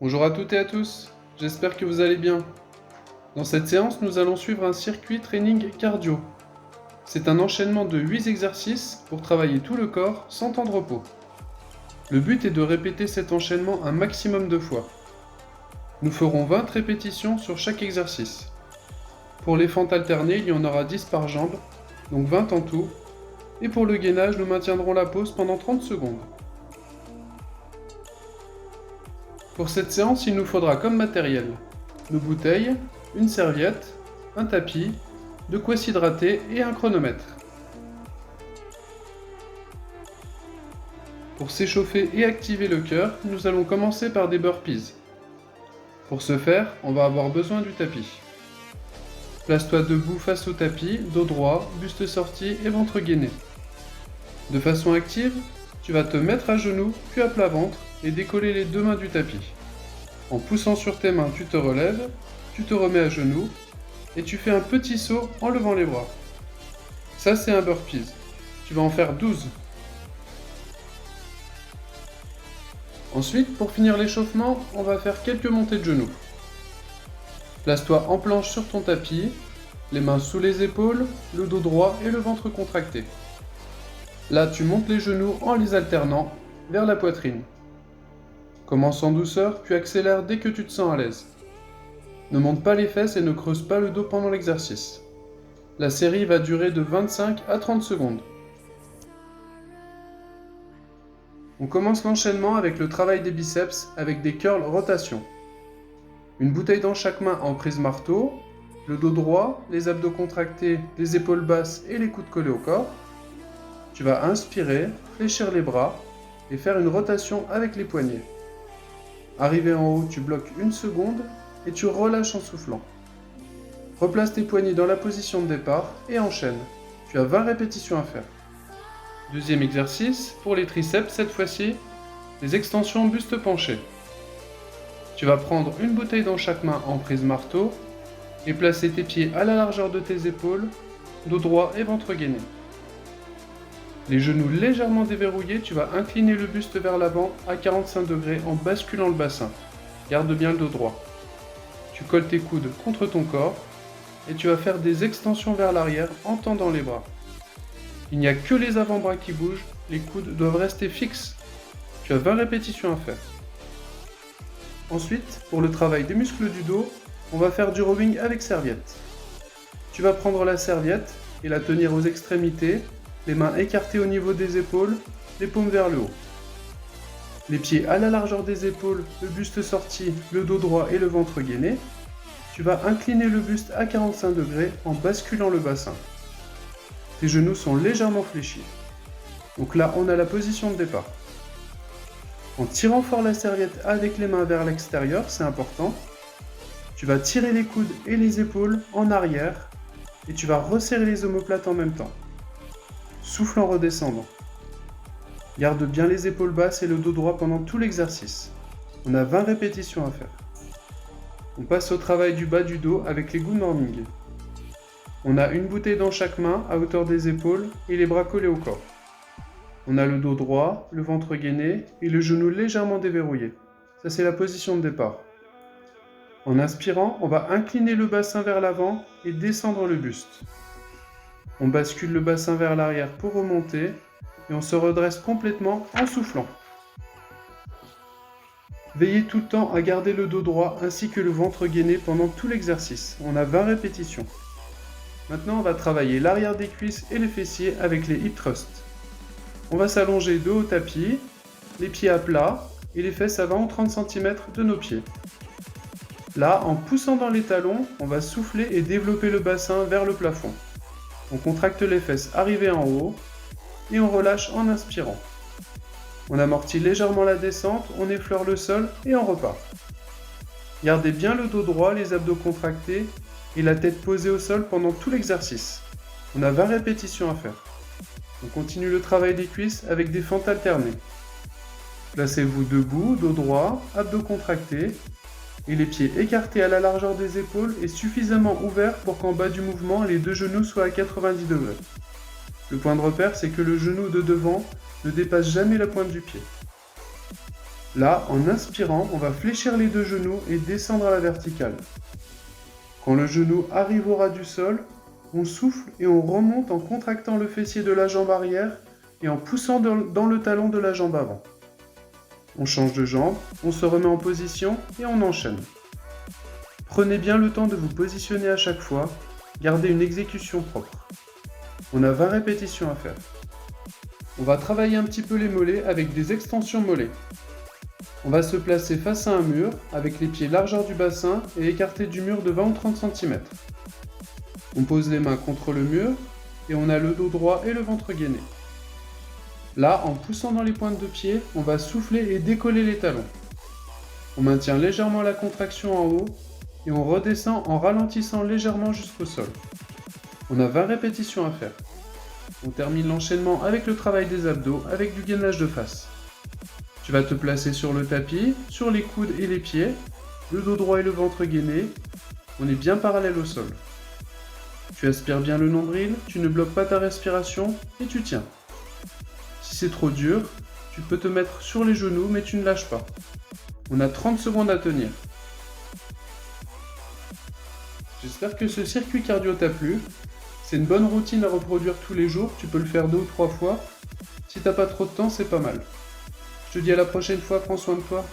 Bonjour à toutes et à tous, j'espère que vous allez bien. Dans cette séance, nous allons suivre un circuit training cardio. C'est un enchaînement de 8 exercices pour travailler tout le corps sans temps de repos. Le but est de répéter cet enchaînement un maximum de fois. Nous ferons 20 répétitions sur chaque exercice. Pour les fentes alternées, il y en aura 10 par jambe, donc 20 en tout. Et pour le gainage, nous maintiendrons la pause pendant 30 secondes. Pour cette séance, il nous faudra comme matériel nos bouteilles, une serviette, un tapis, de quoi s'hydrater et un chronomètre. Pour s'échauffer et activer le cœur, nous allons commencer par des burpees. Pour ce faire, on va avoir besoin du tapis. Place-toi debout face au tapis, dos droit, buste sorti et ventre gainé. De façon active, tu vas te mettre à genoux, puis à plat ventre et décoller les deux mains du tapis. En poussant sur tes mains, tu te relèves, tu te remets à genoux et tu fais un petit saut en levant les bras. Ça, c'est un burpees. Tu vas en faire 12. Ensuite, pour finir l'échauffement, on va faire quelques montées de genoux. Place-toi en planche sur ton tapis, les mains sous les épaules, le dos droit et le ventre contracté. Là, tu montes les genoux en les alternant vers la poitrine. Commence en douceur, puis accélère dès que tu te sens à l'aise. Ne monte pas les fesses et ne creuse pas le dos pendant l'exercice. La série va durer de 25 à 30 secondes. On commence l'enchaînement avec le travail des biceps avec des curls rotation. Une bouteille dans chaque main en prise marteau, le dos droit, les abdos contractés, les épaules basses et les coudes collés au corps. Tu vas inspirer, fléchir les bras et faire une rotation avec les poignets. Arrivé en haut, tu bloques une seconde et tu relâches en soufflant. Replace tes poignets dans la position de départ et enchaîne. Tu as 20 répétitions à faire. Deuxième exercice, pour les triceps cette fois-ci, les extensions buste penché. Tu vas prendre une bouteille dans chaque main en prise marteau et placer tes pieds à la largeur de tes épaules, dos droit et ventre gainé. Les genoux légèrement déverrouillés, tu vas incliner le buste vers l'avant à 45 degrés en basculant le bassin. Garde bien le dos droit. Tu colles tes coudes contre ton corps et tu vas faire des extensions vers l'arrière en tendant les bras. Il n'y a que les avant-bras qui bougent, les coudes doivent rester fixes. Tu as 20 répétitions à faire. Ensuite, pour le travail des muscles du dos, on va faire du rowing avec serviette. Tu vas prendre la serviette et la tenir aux extrémités, les mains écartées au niveau des épaules, les paumes vers le haut. Les pieds à la largeur des épaules, le buste sorti, le dos droit et le ventre gainé. Tu vas incliner le buste à 45 degrés en basculant le bassin. Tes genoux sont légèrement fléchis. Donc là, on a la position de départ. En tirant fort la serviette avec les mains vers l'extérieur, c'est important. Tu vas tirer les coudes et les épaules en arrière et tu vas resserrer les omoplates en même temps. Souffle en redescendant. Garde bien les épaules basses et le dos droit pendant tout l'exercice. On a 20 répétitions à faire. On passe au travail du bas du dos avec les good morning. On a une bouteille dans chaque main à hauteur des épaules et les bras collés au corps. On a le dos droit, le ventre gainé et le genou légèrement déverrouillé. Ça, c'est la position de départ. En inspirant, on va incliner le bassin vers l'avant et descendre le buste. On bascule le bassin vers l'arrière pour remonter et on se redresse complètement en soufflant. Veillez tout le temps à garder le dos droit ainsi que le ventre gainé pendant tout l'exercice. On a 20 répétitions. Maintenant, on va travailler l'arrière des cuisses et les fessiers avec les hip thrusts. On va s'allonger dos au tapis, les pieds à plat et les fesses à 20 ou 30 cm de nos pieds. Là, en poussant dans les talons, on va souffler et développer le bassin vers le plafond. On contracte les fesses arrivées en haut et on relâche en inspirant. On amortit légèrement la descente, on effleure le sol et on repart. Gardez bien le dos droit, les abdos contractés et la tête posée au sol pendant tout l'exercice. On a 20 répétitions à faire. On continue le travail des cuisses avec des fentes alternées. Placez-vous debout, dos droit, abdos contractés et les pieds écartés à la largeur des épaules et suffisamment ouverts pour qu'en bas du mouvement, les deux genoux soient à 90 degrés. Le point de repère, c'est que le genou de devant ne dépasse jamais la pointe du pied. Là, en inspirant, on va fléchir les deux genoux et descendre à la verticale. Quand le genou arrive au ras du sol, on souffle et on remonte en contractant le fessier de la jambe arrière et en poussant dans le talon de la jambe avant. On change de jambe, on se remet en position et on enchaîne. Prenez bien le temps de vous positionner à chaque fois, gardez une exécution propre. On a 20 répétitions à faire. On va travailler un petit peu les mollets avec des extensions mollets. On va se placer face à un mur, avec les pieds largeur du bassin et écartés du mur de 20 ou 30 cm. On pose les mains contre le mur et on a le dos droit et le ventre gainé. Là, en poussant dans les pointes de pied, on va souffler et décoller les talons. On maintient légèrement la contraction en haut et on redescend en ralentissant légèrement jusqu'au sol. On a 20 répétitions à faire. On termine l'enchaînement avec le travail des abdos avec du gainage de face. Tu vas te placer sur le tapis, sur les coudes et les pieds, le dos droit et le ventre gainé. On est bien parallèle au sol. Tu aspires bien le nombril, tu ne bloques pas ta respiration et tu tiens. Si c'est trop dur, tu peux te mettre sur les genoux mais tu ne lâches pas. On a 30 secondes à tenir. J'espère que ce circuit cardio t'a plu. C'est une bonne routine à reproduire tous les jours, tu peux le faire 2 ou 3 fois. Si t'as pas trop de temps, c'est pas mal. Je te dis à la prochaine fois, prends soin de toi.